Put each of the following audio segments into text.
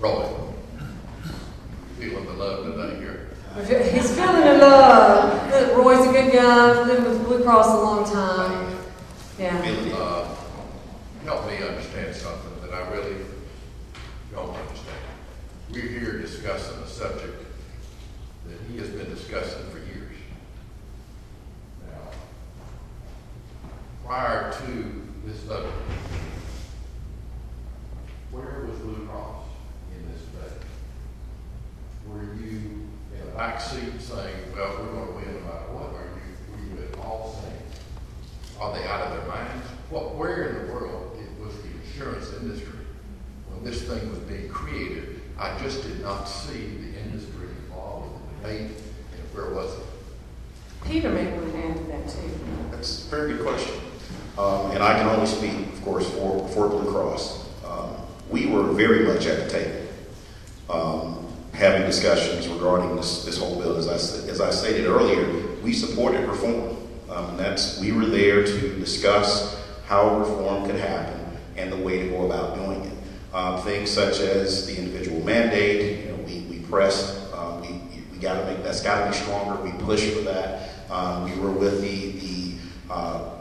Roy, feeling the love today here. He's feeling the love. Roy's a good guy, lived with Blue Cross a long time. Yeah. Help me understand something that I really don't understand. We're here discussing a subject that he has been discussing for years. Now, prior to this vote, where was Blue Cross in this debate? Were you in a back seat saying, well, we're going to win no matter what? Were you at all saying, are they out of their minds? Where in the world was the insurance industry when this thing was being created? I just did not see the industry involved in the debate, and where was it? Peter may want to add to that too. That's a very good question. And I can only speak, of course, for Blue Cross. We were very much at the table, having discussions regarding this whole bill. As I stated earlier, we supported reform. We were there to discuss how reform could happen and the way to go about doing it. Things such as the individual mandate, we pressed. We got to make that's got to be stronger. We pushed for that. We were with the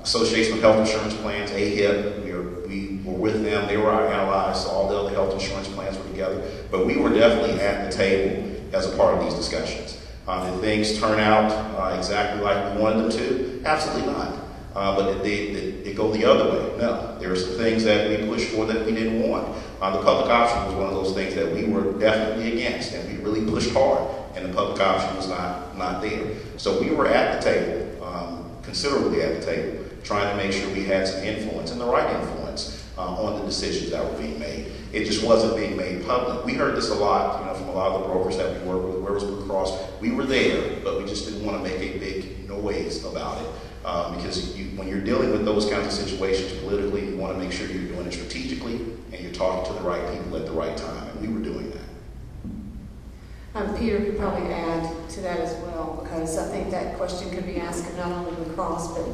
Association of Health Insurance Plans, AHIP. We were with them. They were our allies. All the other health insurance plans were together. But we were definitely at the table as a part of these discussions. Did things turn out exactly like we wanted them to? Absolutely not. But did it go the other way? No. There were some things that we pushed for that we didn't want. The public option was one of those things that we were definitely against, and we really pushed hard, and the public option was not there. So we were at the table, considerably at the table, trying to make sure we had some influence, and the right influence, on the decisions that were being made. It just wasn't being made public. We heard this a lot, from a lot of the brokers that we work with. Where was Blue Cross? We were there, but we just didn't want to make a big noise about it. Because when you're dealing with those kinds of situations politically, you want to make sure you're doing it strategically and you're talking to the right people at the right time, and we were doing that. Peter could probably add to that as well, because I think that question could be asked of not only Blue Cross, but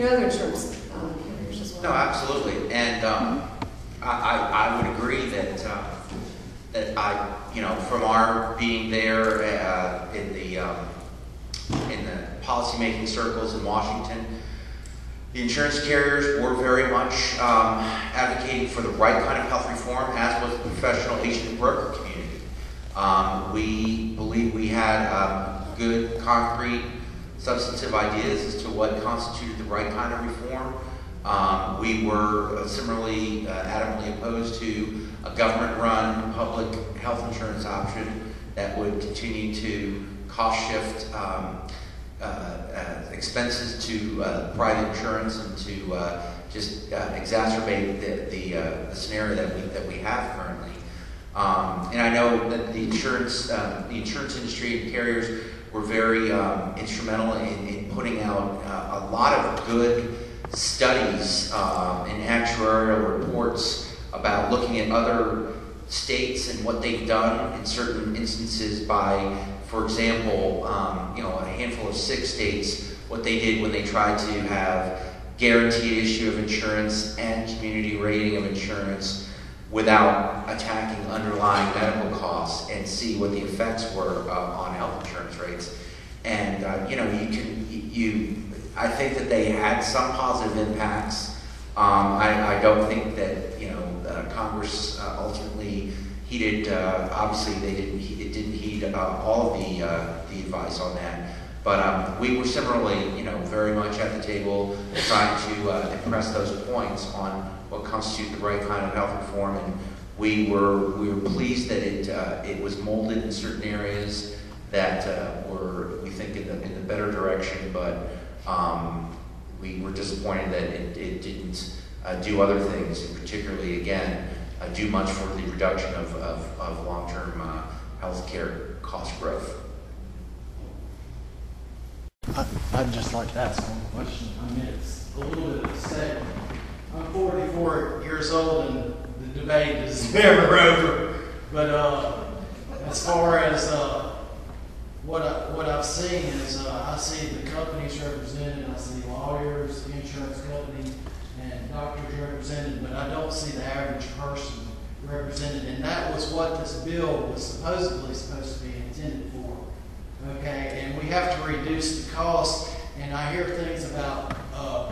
other insurance carriers as well. No, absolutely, and I would agree that from our being there in the policymaking circles in Washington, the insurance carriers were very much advocating for the right kind of health reform, as was the professional agent and broker community. We believe we had good, concrete, substantive ideas as to what constituted the right kind of reform. We were similarly adamantly opposed to a government-run public health insurance option that would continue to cost shift expenses to private insurance and to just exacerbate the scenario that we have currently. And I know that the insurance industry and carriers were very instrumental in putting out a lot of good studies and actuarial reports about looking at other states and what they've done in certain instances by, for example, a handful of 6 states, what they did when they tried to have guaranteed issue of insurance and community rating of insurance without attacking underlying medical costs, and see what the effects were on health insurance rates. And I think that they had some positive impacts. I don't think that Congress ultimately heeded. Obviously, it didn't heed all of the advice on that. But we were similarly, very much at the table trying to impress those points on what constitutes the right kind of health reform, and we were pleased that it was molded in certain areas that were, we think, in the better direction. But we were disappointed that it didn't do other things, and particularly again do much for the reduction of long-term health care cost growth. I'd just like to ask one question. It's a little bit of a statement. I'm 44 years old, and the debate is never over. But as far as what I've seen is I see the companies represented, I see lawyers, the insurance company, and doctors represented, but I don't see the average person represented. And that was what this bill was supposedly supposed to be intended for. Okay, and we have to reduce the cost, and I hear things about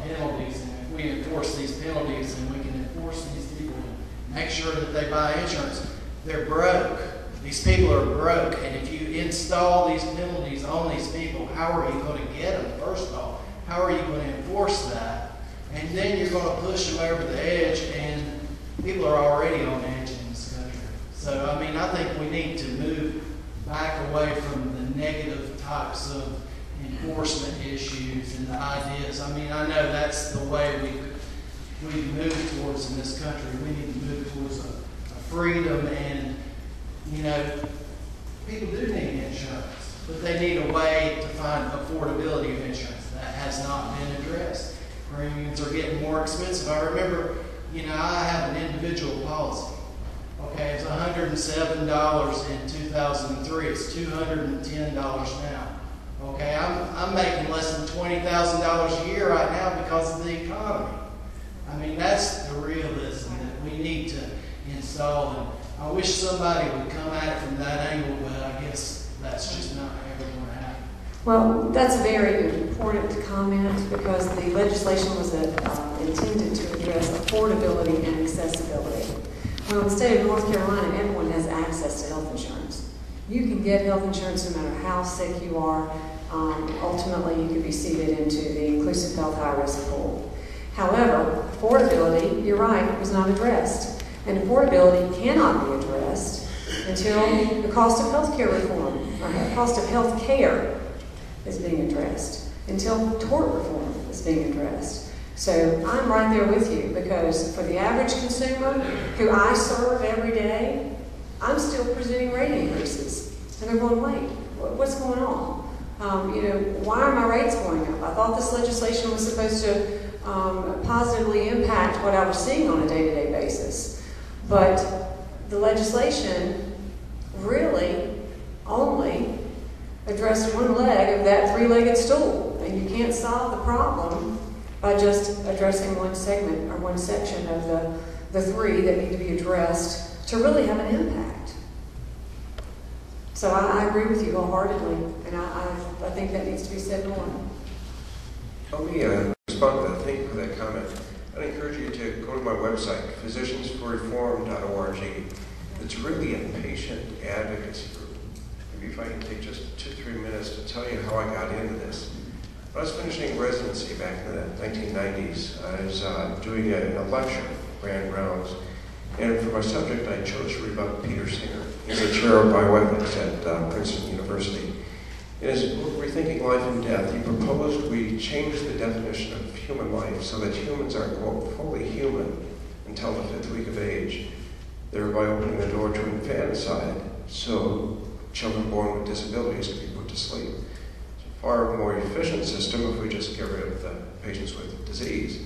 penalties, and if we enforce these penalties and we can enforce these people and make sure that they buy insurance, they're broke. These people are broke, and if you install these penalties on these people, how are you going to get them, first of all? How are you going to enforce that? And then you're going to push them over the edge, and people are already on edge in this country. So, I mean, I think we need to move back away from the negative types of enforcement issues and the ideas. I mean, I know that's the way we move towards in this country. We need to move towards a freedom, and, you know, people do need insurance, but they need a way to find affordability of insurance. That has not been addressed. Premiums are getting more expensive. I remember, you know, I have an individual policy. Okay, it's $107 in 2003. It's $210 now. Okay, I'm making less than $20,000 a year right now because of the economy. I mean, that's the realism that we need to install. And I wish somebody would come at it from that angle, but I guess that's just not ever going to happen. Well, that's a very important comment because the legislation was intended to address affordability and accessibility. Well, in the state of North Carolina, everyone has access to health insurance. You can get health insurance no matter how sick you are. Ultimately, you could be seated into the inclusive health high-risk pool. However, affordability, you're right, was not addressed. And affordability cannot be addressed until the cost of health care reform, or the cost of health care is being addressed, until tort reform is being addressed. So I'm right there with you, because for the average consumer who I serve every day, I'm still presenting rate increases. And they're going, wait, what's going on? You know, why are my rates going up? I thought this legislation was supposed to positively impact what I was seeing on a day-to-day basis. But the legislation really only addressed one leg of that three-legged stool. And you can't solve the problem by just addressing one segment or one section of the three that need to be addressed to really have an impact. So I agree with you wholeheartedly, and I think that needs to be said more. Let me respond to that. Thank you for that comment. I'd encourage you to go to my website, physiciansforreform.org. It's really a patient advocacy group. Maybe if I can take just 2-3 minutes to tell you how I got into this. When I was finishing residency back in the 1990s, I was doing a lecture, ran rounds, and for my subject I chose to read about Peter Singer. He's a chair of bioethics at Princeton University. In his book, Rethinking Life and Death, he proposed we change the definition of human life so that humans are, quote, fully human until the 5th week of age, thereby opening the door to infanticide so children born with disabilities can be put to sleep. It's a far more efficient system if we just get rid of the patients with disease.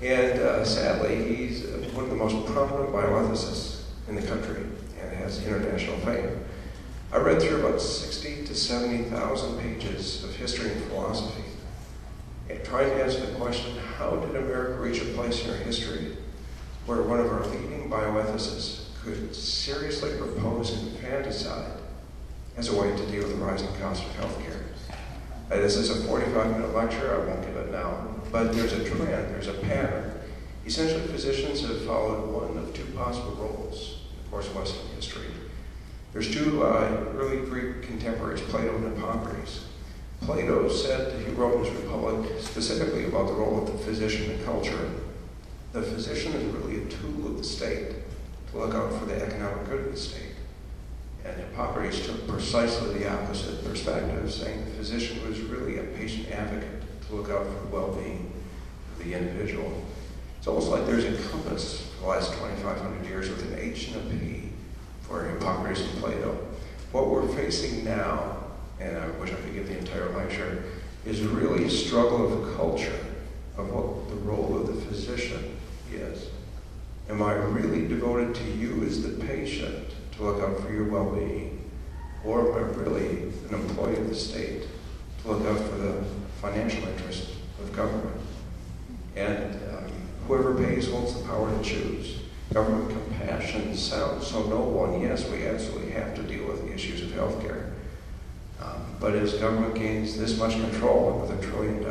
And sadly, he's one of the most prominent bioethicists in the country and has international fame. I read through about 60,000 to 70,000 pages of history and philosophy, and trying to answer the question, how did America reach a place in our history where one of our leading bioethicists could seriously propose infanticide as a way to deal with the rising cost of health care? This is a 45-minute lecture, I won't give it now, but there's a trend, there's a pattern. Essentially, physicians have followed one of two possible roles in the course of Western history. There's two early Greek contemporaries, Plato and Hippocrates. Plato said, he wrote in his Republic specifically about the role of the physician in culture. The physician is really a tool of the state to look out for the economic good of the state. And Hippocrates took precisely the opposite perspective, saying the physician was really a patient advocate to look out for the well-being of the individual. It's almost like there's a compass for the last 2,500 years with an H and a P for Hippocrates and Plato. What we're facing now, and I wish I could give the entire lecture, is really a struggle of culture of what the role of the physician is. Am I really devoted to you as the patient to look out for your well-being? Or am I really an employee of the state to look out for the financial interest of government? And whoever pays holds the power to choose. Government can passion sounds so noble, and yes, we absolutely have to deal with the issues of healthcare. But as government gains this much control with $1 trillion,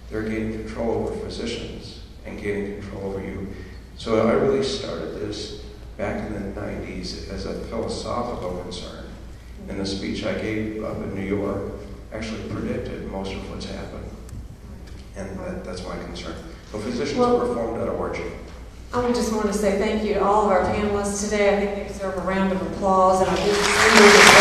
they're gaining control over physicians and gaining control over you. So I really started this back in the 90s as a philosophical concern. And the speech I gave up in New York actually predicted most of what's happened. And that's my concern. So physiciansreform.org. I just want to say thank you to all of our panelists today. I think they deserve a round of applause, and our business leaders as well.